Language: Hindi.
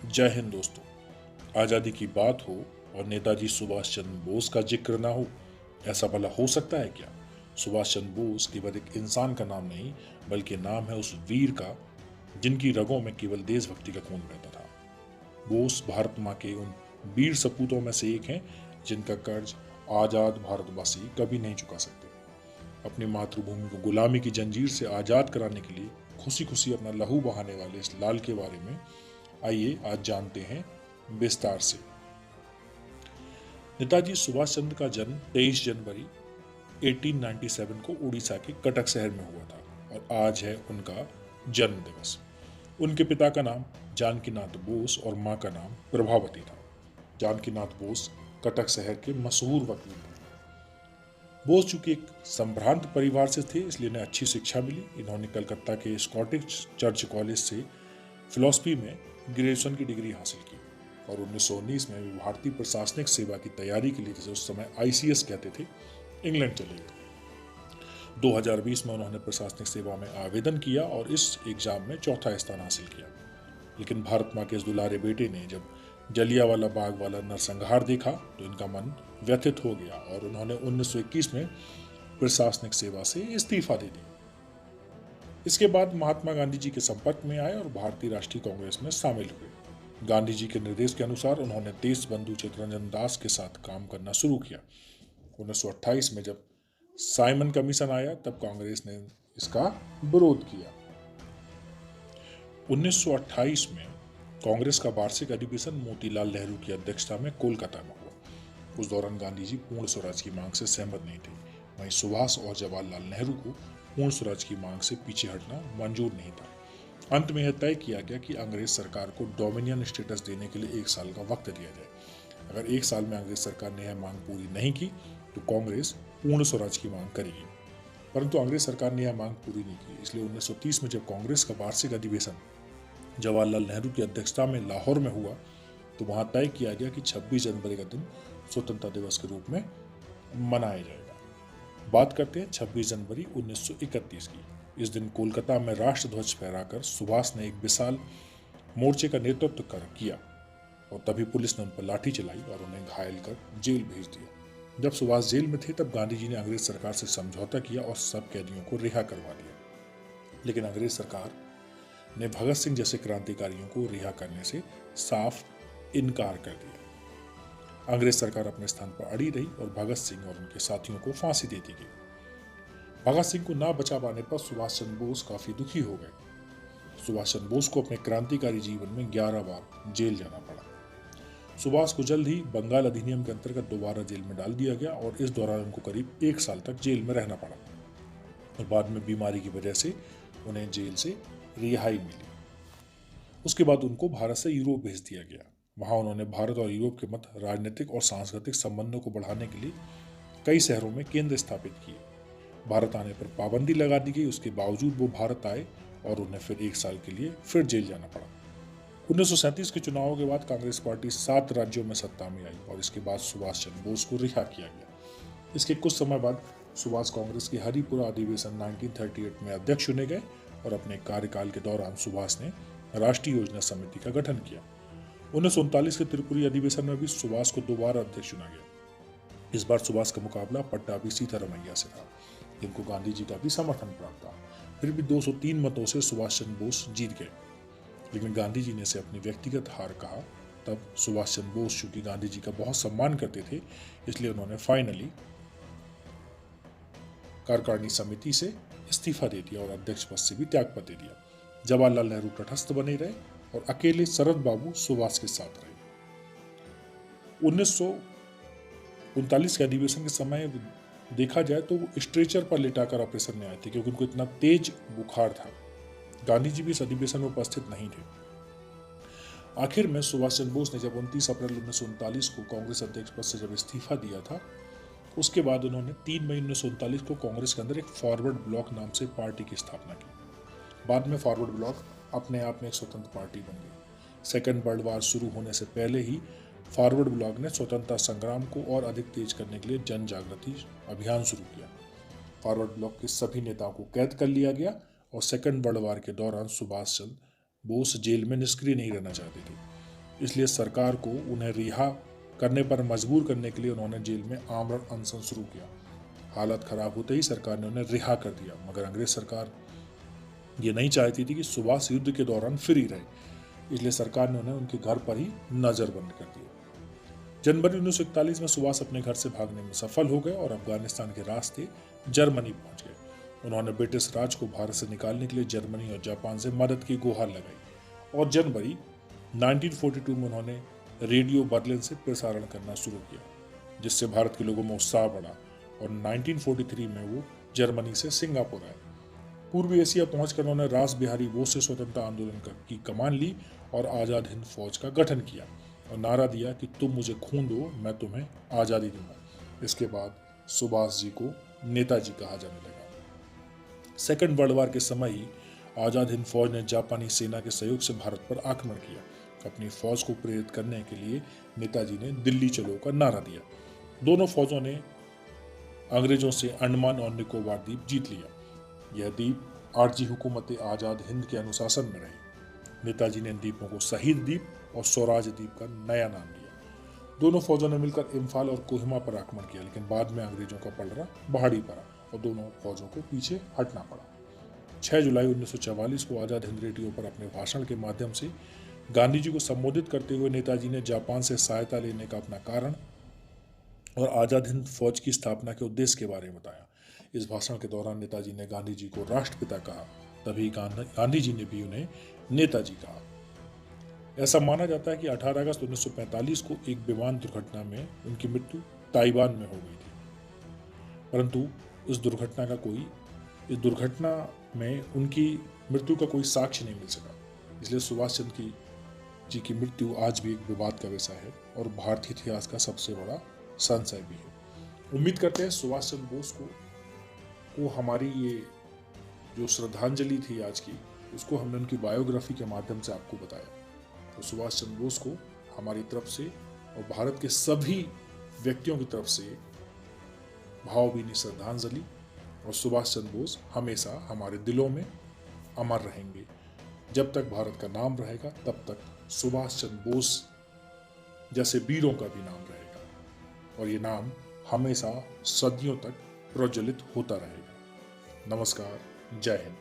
जय हिंद दोस्तों। आज़ादी की बात हो और नेताजी सुभाष चंद्र बोस का जिक्र ना हो, ऐसा भला हो सकता है क्या? सुभाष चंद्र बोस केवल एक इंसान का नाम नहीं, बल्कि नाम है उस वीर का जिनकी रगों में केवल देशभक्ति का खून बहता था। बोस भारत माँ के उन वीर सपूतों में से एक हैं जिनका कर्ज आज़ाद भारतवासी कभी नहीं चुका सकते। अपनी मातृभूमि को गुलामी की जंजीर से आज़ाद कराने के लिए खुशी खुशी अपना लहू बहाने वाले इस लाल के बारे में आइए आज जानते हैं विस्तार से। नेताजी सुभाष चंद्र का जन्म 23 जनवरी 1897 को उड़ीसा के कटक शहर में हुआ था और आज है उनका जन्म दिवस। उनके पिता का नाम जानकीनाथ बोस और मां का नाम प्रभावती था। जानकीनाथ बोस कटक शहर के मशहूर वकील थे। बोस चूंकि एक संभ्रांत परिवार से थे, इसलिए इन्हें अच्छी शिक्षा मिली। इन्होंने कलकत्ता के स्कॉटिश चर्च कॉलेज से फिलॉसफी में ग्रेजुएशन की डिग्री हासिल की और 1919 में वे भारतीय प्रशासनिक सेवा की तैयारी के लिए, जिसे उस समय आईसीएस कहते थे, इंग्लैंड चले गए। 2020 में उन्होंने प्रशासनिक सेवा में आवेदन किया और इस एग्जाम में चौथा स्थान हासिल किया। लेकिन भारत माँ के इस दुलारे बेटे ने जब जलियांवाला बाग वाला नरसंहार देखा तो इनका मन व्यथित हो गया और उन्होंने 1921 में प्रशासनिक सेवा से इस्तीफा दे दिया। इसके बाद महात्मा गांधी जी के संपर्क में आए और भारतीय राष्ट्रीय कांग्रेस में शामिल हुए। गांधी जी के निर्देश के अनुसार उन्होंने देश बंधु चित्तरंजन दास के साथ काम करना शुरू किया। 1928 में जब साइमन कमीशन आया तब कांग्रेस ने इसका विरोध किया। 1928 में कांग्रेस का वार्षिक अधिवेशन मोतीलाल नेहरू की अध्यक्षता में कोलकाता में हुआ। उस दौरान गांधी जी पूर्ण स्वराज की मांग से सहमत नहीं थे। वहीं सुभाष और जवाहरलाल नेहरू को पूर्ण स्वराज की मांग से पीछे हटना मंजूर नहीं था। अंत में यह तय किया गया कि अंग्रेज सरकार को डोमिनियन स्टेटस देने के लिए 1 साल का वक्त दिया जाए। अगर 1 साल में अंग्रेज सरकार ने यह मांग पूरी नहीं की तो कांग्रेस पूर्ण स्वराज की मांग करेगी। परंतु अंग्रेज सरकार ने यह मांग पूरी नहीं की, इसलिए 1930 में जब कांग्रेस का वार्षिक अधिवेशन जवाहरलाल नेहरू की अध्यक्षता में लाहौर में हुआ तो वहां तय किया गया कि 26 जनवरी का दिन स्वतंत्रता दिवस के रूप में मनाया जाएगा। बात करते हैं 26 जनवरी 1931 की। इस दिन कोलकाता में राष्ट्रध्वज फहराकर सुभाष ने एक विशाल मोर्चे का नेतृत्व किया और तभी पुलिस ने उन पर लाठी चलाई और उन्हें घायल कर जेल भेज दिया। जब सुभाष जेल में थे तब गांधी जी ने अंग्रेज सरकार से समझौता किया और सब कैदियों को रिहा करवा दिया। लेकिन अंग्रेज सरकार ने भगत सिंह जैसे क्रांतिकारियों को रिहा करने से साफ इनकार कर दिया। अंग्रेज सरकार अपने स्थान पर अड़ी रही और भगत सिंह और उनके साथियों को फांसी दे दी गई। भगत सिंह को ना बचा पाने पर सुभाष चंद्र बोस काफी दुखी हो गए। सुभाष चंद्र बोस को अपने क्रांतिकारी जीवन में 11 बार जेल जाना पड़ा। सुभाष को जल्द ही बंगाल अधिनियम के अंतर्गत दोबारा जेल में डाल दिया गया और इस दौरान उनको करीब 1 साल तक जेल में रहना पड़ा और बाद में बीमारी की वजह से उन्हें जेल से रिहाई मिली। उसके बाद उनको भारत से यूरोप भेज दिया गया। वहां उन्होंने भारत और यूरोप के मध्य राजनीतिक और सांस्कृतिक संबंधों को बढ़ाने के लिए कई शहरों में केंद्र स्थापित किए। भारत आने पर पाबंदी लगा दी गई, उसके बावजूद वो भारत आए और उन्हें फिर 1 साल के लिए फिर जेल जाना पड़ा। 1937 के चुनावों के बाद कांग्रेस पार्टी 7 राज्यों में सत्ता में आई और इसके बाद सुभाष चंद्र बोस को रिहा किया गया। इसके कुछ समय बाद सुभाष कांग्रेस के हरिपुरा अधिवेशन 1938 में अध्यक्ष चुने गए और अपने कार्यकाल के दौरान सुभाष ने राष्ट्रीय योजना समिति का गठन किया। 1939 के त्रिपुरी अधिवेशन में भी सुभाष को दोबारा अध्यक्ष चुना गया। इस बार सुभाष का मुकाबला पट्टाभी सीतारमैया से था, जिनको गांधी जी का भी समर्थन प्राप्त था। फिर भी 203 मतों से सुभाष चंद्र बोस जीत गए, लेकिन गांधी जी ने इसे अपनी व्यक्तिगत हार कहा। तब सुभाष चंद्र बोस चूंकि गांधी जी का बहुत सम्मान करते थे, इसलिए उन्होंने फाइनली कार्यकारिणी समिति से इस्तीफा दे दिया और अध्यक्ष पद से भी त्यागपत्र दे दिया। जवाहरलाल नेहरू तटस्थ बने रहे और अकेले शरद बाबू सुभाष के साथ रहे। 1939 के अधिवेशन के समय देखा जाए तो वो स्ट्रेचर पर लिटाकर ऑपरेशन में आए थे क्योंकि उनको इतना तेज बुखार था। गांधी जी भी इस अधिवेशन में उपस्थित नहीं थे। आखिर में सुभाष चंद्र बोस ने जब 29 अप्रैल 1939 को कांग्रेस अध्यक्ष पद से जब इस्तीफा दिया था, उसके बाद उन्होंने 3 मई 1939 को कांग्रेस के अंदर एक फॉरवर्ड ब्लॉक नाम से पार्टी की स्थापना की। बाद में फॉरवर्ड ब्लॉक अपने आप में एक स्वतंत्र पार्टी बन गई। सेकेंड वर्ल्ड वार शुरू होने से पहले ही फॉरवर्ड ब्लॉक ने स्वतंत्रता संग्राम को और अधिक तेज करने के लिए जन जागृति अभियान शुरू किया। फॉरवर्ड ब्लॉक के सभी नेताओं को कैद कर लिया गया और सेकेंड वर्ल्ड वार के दौरान सुभाष चंद्र बोस जेल में निष्क्रिय नहीं रहना चाहते थे। इसलिए सरकार को उन्हें रिहा करने पर मजबूर करने के लिए उन्होंने जेल में आमरण अनशन शुरू किया। हालत खराब होते ही सरकार ने उन्हें रिहा कर दिया, मगर अंग्रेज सरकार ये नहीं चाहती थी कि सुभाष युद्ध के दौरान फ्री रहे, इसलिए सरकार ने उन्हें उनके घर पर ही नजरबंद कर दिया। जनवरी 1941 में सुभाष अपने घर से भागने में सफल हो गए और अफगानिस्तान के रास्ते जर्मनी पहुंच गए। उन्होंने ब्रिटिश राज को भारत से निकालने के लिए जर्मनी और जापान से मदद की गुहार लगाई और जनवरी 1942 में उन्होंने रेडियो बर्लिन से प्रसारण करना शुरू किया, जिससे भारत के लोगों में उत्साह बढ़ा और 1943 में वो जर्मनी से सिंगापुर आए। पूर्वी एशिया पहुंचकर उन्होंने रास बिहारी बोस से स्वतंत्रता आंदोलन की कमान ली और आज़ाद हिंद फौज का गठन किया और नारा दिया कि तुम मुझे खून दो, मैं तुम्हें आज़ादी दूंगा। इसके बाद सुभाष जी को नेताजी कहा जाने लगा। सेकेंड वर्ल्ड वॉर के समय ही आज़ाद हिंद फौज ने जापानी सेना के सहयोग से भारत पर आक्रमण किया। अपनी फौज को प्रेरित करने के लिए नेताजी ने दिल्ली चलो का नारा दिया। दोनों फौजों ने अंग्रेजों से अंडमान और निकोबार द्वीप जीत लिया। यह द्वीप आरजी हुकूमत आज़ाद हिंद के अनुशासन में रहे। नेताजी ने इन द्वीपों को शहीद द्वीप और स्वराज द्वीप का नया नाम दिया। दोनों फौजों ने मिलकर इम्फाल और कोहिमा पर आक्रमण किया, लेकिन बाद में अंग्रेजों का पलड़ा भारी पड़ा और दोनों फौजों को पीछे हटना पड़ा। 6 जुलाई 1944 को आज़ाद हिंद रेडियो पर अपने भाषण के माध्यम से गांधी जी को संबोधित करते हुए नेताजी ने जापान से सहायता लेने का अपना कारण और आज़ाद हिंद फौज की स्थापना के उद्देश्य के बारे में बताया। इस भाषण के दौरान नेताजी ने गांधी जी को राष्ट्रपिता कहा, तभी गांधी जी ने भी उन्हें नेताजी कहा। ऐसा माना जाता है कि 18 अगस्त 1945 को एक विमान दुर्घटना में उनकी मृत्यु ताइवान में हो गई थी, परंतु इस दुर्घटना में उनकी मृत्यु का कोई साक्ष्य नहीं मिल सका। इसलिए सुभाष चंद्र जी की मृत्यु आज भी एक विवाद का विषय है और भारतीय इतिहास का सबसे बड़ा संशय भी है। उम्मीद करते हैं सुभाष चंद्र बोस को हमारी ये जो श्रद्धांजलि थी आज की, उसको हमने उनकी बायोग्राफी के माध्यम से आपको बताया। तो सुभाष चंद्र बोस को हमारी तरफ से और भारत के सभी व्यक्तियों की तरफ से भावभीनी श्रद्धांजलि। और सुभाष चंद्र बोस हमेशा हमारे दिलों में अमर रहेंगे। जब तक भारत का नाम रहेगा, तब तक सुभाष चंद्र बोस जैसे वीरों का भी नाम रहेगा और ये नाम हमेशा सदियों तक प्रज्वलित होता रहेगा। नमस्कार, जय हिंद।